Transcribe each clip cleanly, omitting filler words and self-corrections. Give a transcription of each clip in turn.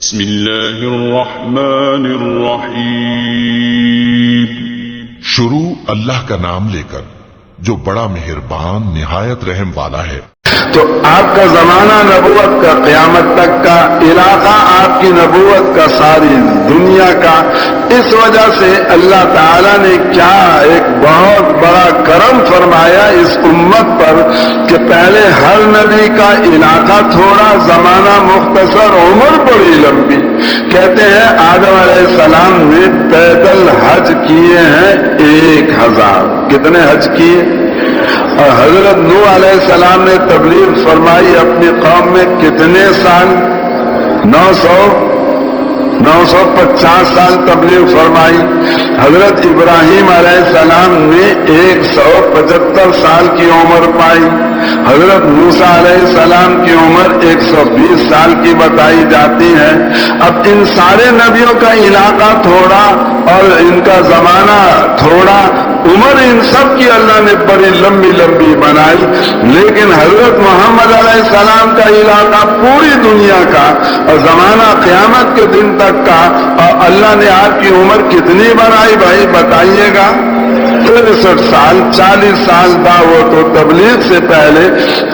بسم اللہ الرحمن الرحیم۔ شروع اللہ کا نام لے کر جو بڑا مہربان نہایت رحم والا ہے۔ تو آپ کا زمانہ نبوت کا قیامت تک کا علاقہ آپ کی نبوت کا ساری دنیا کا، اس وجہ سے اللہ تعالیٰ نے کیا ایک بہت بڑا کرم فرمایا اس امت پر کہ پہلے ہر نبی کا علاقہ تھوڑا، زمانہ مختصر، عمر بڑی لمبی۔ کہتے ہیں آدم علیہ السلام نے پیدل حج کیے ہیں 1000۔ کتنے حج کیے؟ اور حضرت نوح علیہ السلام نے تبلیغ فرمائی اپنی قوم میں کتنے سال؟ 950 سال تبلیغ فرمائی۔ حضرت ابراہیم علیہ السلام نے 175 سال کی عمر پائی۔ حضرت موسیٰ علیہ السلام کی عمر 120 سال کی بتائی جاتی ہے۔ اب ان سارے نبیوں کا علاقہ تھوڑا اور ان کا زمانہ تھوڑا، عمر ان سب کی اللہ نے بڑی لمبی لمبی بنائی، لیکن حضرت محمد علیہ السلام کا علاقہ پوری دنیا کا اور زمانہ قیامت کے دن تک کا، اور اللہ نے آپ کی عمر کتنی بنائی بھائی بتائیے گا؟ 63 سال، 40 سال دعوت و تبلیغ سے پہلے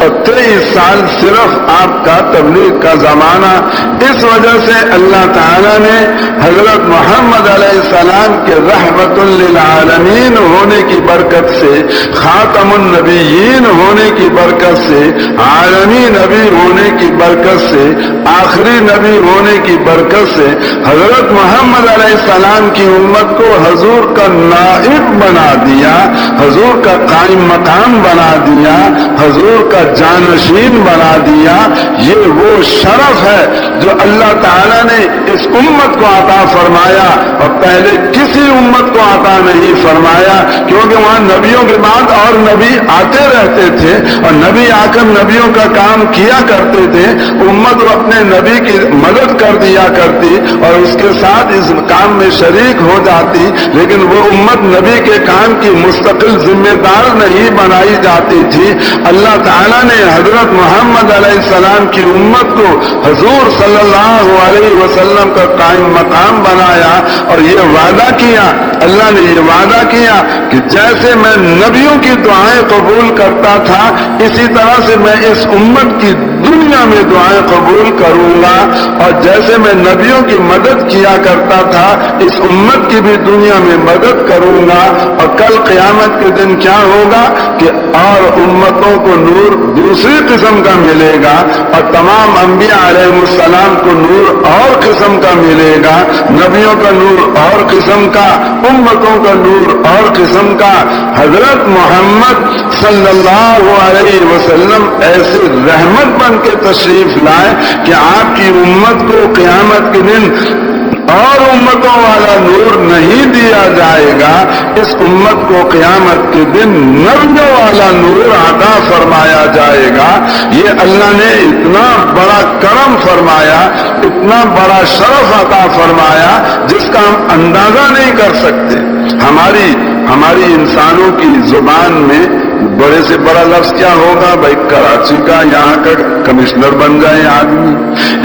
اور 23 سال صرف آپ کا تبلیغ کا زمانہ۔ اس وجہ سے اللہ تعالیٰ نے حضرت محمد علیہ السلام کے رحمت للعالمین ہونے کی برکت سے، خاتم النبیین ہونے کی برکت سے، عالمی نبی ہونے کی برکت سے، آخری نبی ہونے کی برکت سے حضرت محمد علیہ السلام کی امت کو حضور کا نائب بنا دیا، حضور کا قائم مقام بنا دیا، حضور کا جانشین بنا دیا۔ یہ وہ شرف ہے جو اللہ تعالیٰ نے اس امت کو عطا فرمایا اور پہلے کسی امت کو عطا نہیں فرمایا، کیونکہ وہاں نبیوں کے بعد اور نبی آتے رہتے تھے اور نبی آ کر نبیوں کا کام کیا کرتے تھے، امت اپنے نبی کی مدد کر دیا کرتی اور اس کے ساتھ اس کام میں شریک ہو جاتی، لیکن وہ امت نبی کے کام کی مستقل ذمہ دار نہیں بنائی جاتی تھی۔ اللہ تعالیٰ نے حضرت محمد علیہ السلام کی امت کو حضور صلی اللہ علیہ وسلم کا قائم مقام بنایا اور یہ وعدہ کیا، اللہ نے یہ وعدہ کیا کہ جیسے میں نبیوں کی دعائیں قبول کرتا تھا، اسی طرح سے میں اس امت کی دنیا میں دعائیں قبول کروں گا، اور جیسے میں نبیوں کی مدد کیا کرتا تھا، اس امت کی بھی دنیا میں مدد کروں گا۔ اور کل قیامت کے دن کیا ہوگا کہ اور امتوں کو نور دوسری قسم کا ملے گا اور تمام انبیاء علیہ السلام کو نور اور قسم کا ملے گا، نبیوں کا نور اور قسم کا، امتوں کا نور اور قسم کا۔ حضرت محمد صلی اللہ علیہ وسلم ایسے رحمت بن کے تشریف لائے کہ آپ کی امت کو قیامت کے دن اور امتوں والا نور نہیں دیا جائے گا، اس امت کو قیامت کے دن نبیوں والا نور عطا فرمایا جائے گا۔ یہ اللہ نے اتنا بڑا کرم فرمایا، اتنا بڑا شرف عطا فرمایا جس کا ہم اندازہ نہیں کر سکتے۔ ہماری انسانوں کی زبان میں بڑے سے بڑا لفظ کیا ہوگا بھائی؟ کراچی کا یہاں کا کمشنر بن جائے آدمی،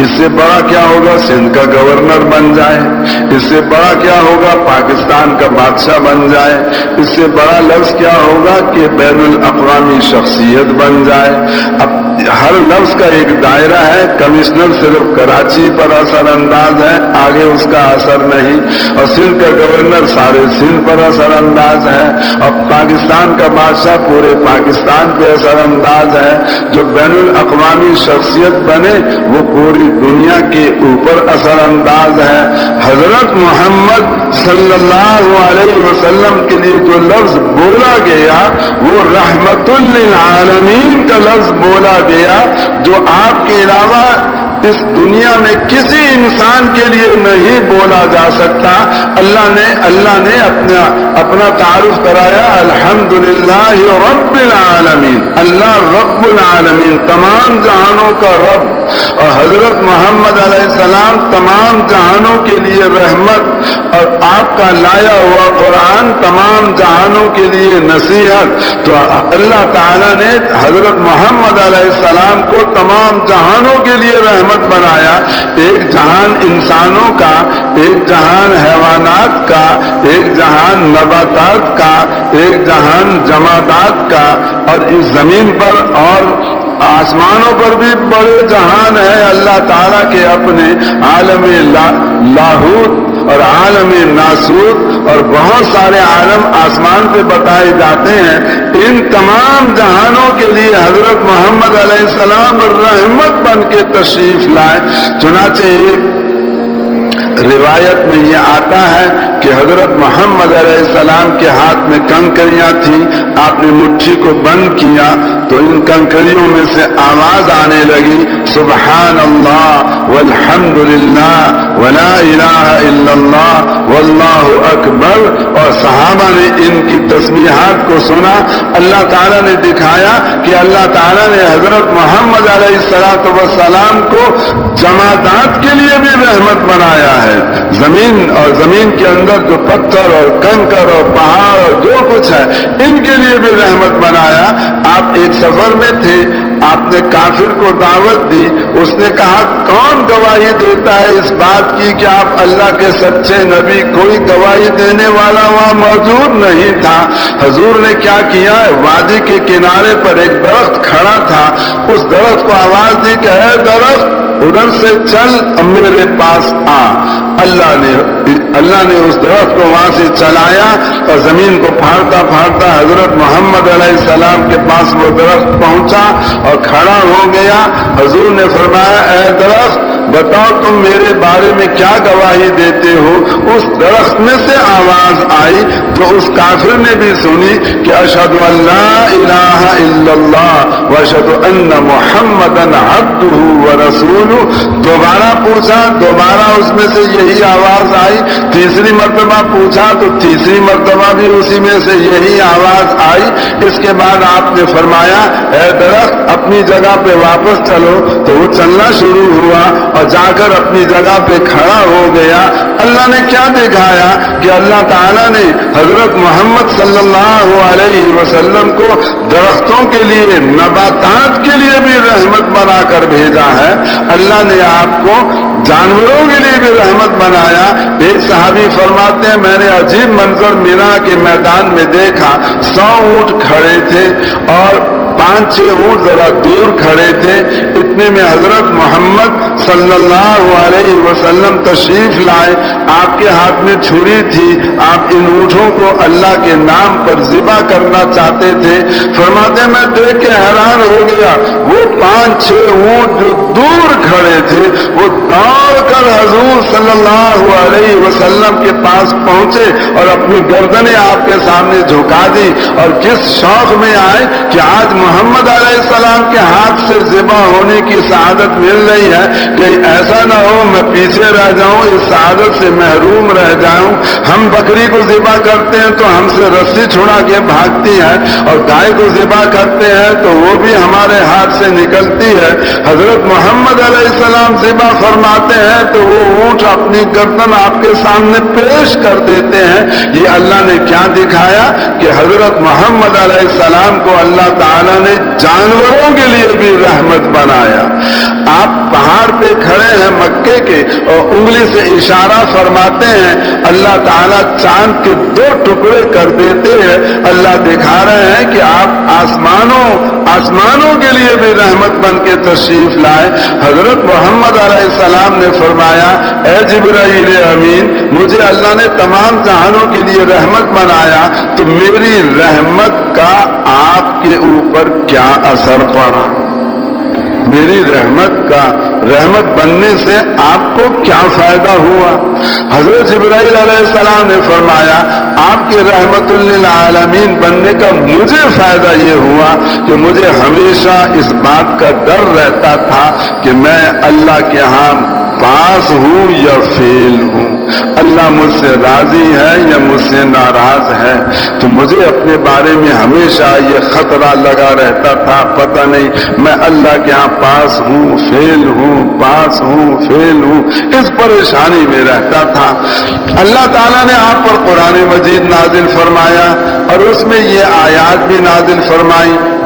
اس سے بڑا کیا ہوگا؟ سندھ کا گورنر بن جائے، اس سے بڑا کیا ہوگا؟ پاکستان کا بادشاہ بن جائے، اس سے بڑا لفظ کیا ہوگا کہ بین الاقوامی شخصیت بن جائے۔ اب ہر لفظ کا ایک دائرہ ہے، کمشنر صرف کراچی پر اثر انداز ہے، آگے اس کا اثر نہیں، اور سندھ کا گورنر سارے سندھ پر اثر انداز ہے، اور پاکستان کا بادشاہ پورے پاکستان پہ اثر انداز ہے۔ جو بین الاقوامی شخصیت بنے وہ پوری دنیا کے اوپر اثر انداز ہے۔ حضرت محمد صلی اللہ علیہ وسلم کے لیے جو لفظ بولا گیا وہ رحمت للعالمین کا لفظ بولا گیا، جو آپ کے علاوہ اس دنیا میں کسی انسان کے لیے نہیں بولا جا سکتا۔ اللہ نے اپنا تعارف کرایا، الحمدللہ رب العالمین، اللہ رب العالمین، تمام جہانوں کا رب، اور حضرت محمد علیہ السلام تمام جہانوں کے لیے رحمت، اور آپ کا لایا ہوا قرآن تمام جہانوں کے لیے نصیحت۔ تو اللہ تعالیٰ نے حضرت محمد علیہ السلام کو تمام جہانوں کے لیے رحمت بنایا۔ ایک جہاں جہان انسانوں کا، ایک جہان حیوانات کا، ایک جہان نباتات کا، ایک جہان جمادات کا، اور اس زمین پر اور آسمانوں پر بھی بڑے جہان ہیں اللہ تعالیٰ کے اپنے، عالم لاہوت اور عالم ناسوت اور بہت سارے عالم آسمان پہ بتائے جاتے ہیں. ان تمام جہانوں کے لیے حضرت محمد علیہ السلام رحمت بن کے تشریف لائے. چنانچہ روایت میں یہ آتا ہے کہ حضرت محمد علیہ السلام کے ہاتھ میں کنکریاں تھیں، آپ نے مٹھی کو بند کیا تو ان کنکریوں میں سے آواز آنے لگی سبحان اللہ والحمد للہ ولا الہ الا اللہ واللہ اکبر، اور صحابہ نے ان کی تسبیحات کو سنا. اللہ تعالیٰ نے دکھایا کہ اللہ تعالیٰ نے حضرت محمد علیہ السلام کو جمادات کے لیے بھی رحمت بنایا ہے. زمین اور زمین کے اندر جو پتھر اور کنکر اور پہاڑ اور جو کچھ ہے ان کے لیے بھی رحمت بنایا. آپ ایک سفر میں تھے، آپ نے کافر کو دعوت دی، اس نے کہا کون گواہی دیتا ہے اس بات کی کہ آپ اللہ کے سچے نبی؟ کوئی گواہی دینے والا وہاں موجود نہیں تھا. حضور نے کیا کیا، وادی کے کنارے پر ایک درخت کھڑا تھا، اس درخت کو آواز دی کہ اے درخت ادھر سے چل میرے پاس آ. اللہ نے اس درخت کو وہاں سے چلایا اور زمین کو پھاڑتا پھاڑتا حضرت محمد علیہ السلام کے پاس وہ درخت پہنچا اور کھڑا ہو گیا. حضور نے فرمایا اے درخت بتاؤ تم میرے بارے میں کیا گواہی دیتے ہو؟ اس درخت میں سے آواز آئی تو اس کافر نے بھی سنی کہ اشہد ان لا الہ الا اللہ واشہد ان محمدا عبدہ ورسولہ. دوبارہ پوچھا، دوبارہ اس میں سے یہی آواز آئی. تیسری مرتبہ پوچھا تو تیسری مرتبہ بھی اسی میں سے یہی آواز آئی. اس کے بعد آپ نے فرمایا اے درخت اپنی جگہ پہ واپس چلو، تو وہ چلنا شروع ہوا اور جا کر اپنی جگہ پہ کھڑا ہو گیا. اللہ نے کیا دکھایا کہ اللہ تعالیٰ نے حضرت محمد صلی اللہ علیہ وسلم کو درختوں کے لیے، نباتات کے لیے بھی رحمت بنا کر بھیجا ہے. اللہ نے آپ کو جانوروں کے لیے بھی رحمت بنایا. ایک صحابی فرماتے ہیں میں نے عجیب منظر مینا کے میدان میں دیکھا. 100 اونٹ کھڑے تھے اور 5-6 اونٹ ذرا دور کھڑے تھے. اتنے میں حضرت محمد صلی اللہ علیہ وسلم تشریف لائے. آپ کے ہاتھ میں چھری تھی، آپ ان اونٹوں کو اللہ کے نام پر ذبح کرنا چاہتے تھے. فرماتے میں دیکھ کے حیران ہو گیا، وہ 5-6 اونٹ جو دور کھڑے تھے وہ دوڑ کر حضور صلی اللہ علیہ وسلم کے پاس پہنچے اور اپنی گردنیں آپ کے سامنے جھکا دی اور کس شوق میں آئے کہ آج محمد علیہ السلام کے ہاتھ سے ذبح ہونے کی سعادت مل رہی ہے کہ ایسا نہ ہو میں پیچھے رہ جاؤں، اس سعادت سے محروم رہ جاؤں. ہم بکری کو ذبح کرتے ہیں تو ہم سے رسی چھڑا کے بھاگتی ہے، اور گائے کو ذبح کرتے ہیں تو وہ بھی ہمارے ہاتھ سے نکلتی ہے. حضرت محمد علیہ السلام ذبح فرماتے ہیں تو وہ اونٹ اپنی گردن آپ کے سامنے پیش کر دیتے ہیں. یہ اللہ نے کیا دکھایا کہ حضرت محمد علیہ السلام کو اللہ تعالیٰ نے جانوروں کے لیے بھی رحمت بنایا. آپ پہاڑ پہ کھڑے ہیں مکے کے اور انگلی سے اشارہ فرماتے ہیں، اللہ تعالیٰ چاند کے 2 ٹکڑے کر دیتے ہیں. اللہ دکھا رہے ہیں کہ آپ آسمانوں کے لیے بھی رحمت بن کے تشریف لائے. حضرت محمد علیہ السلام نے فرمایا اے جبرائیل امین مجھے اللہ نے تمام جہانوں کے لیے رحمت بنایا، تو میری رحمت کا آپ کے اوپر کیا اثر پڑا؟ میری رحمت بننے سے آپ کو کیا فائدہ ہوا؟ حضرت جبرائیل علیہ السلام نے فرمایا آپ کی رحمت للعالمین بننے کا مجھے فائدہ یہ ہوا کہ مجھے ہمیشہ اس بات کا ڈر رہتا تھا کہ میں اللہ کے ہاں پاس ہوں یا فیل ہوں، اللہ مجھ سے راضی ہے یا مجھ سے ناراض ہے. تو مجھے اپنے بارے میں ہمیشہ یہ خطرہ لگا رہتا تھا، پتہ نہیں میں اللہ کے ہاں پاس ہوں فیل ہوں، پاس ہوں فیل ہوں، اس پریشانی میں رہتا تھا. اللہ تعالیٰ نے آپ پر قرآن مجید نازل فرمایا اور اس میں یہ آیات بھی نازل فرمائی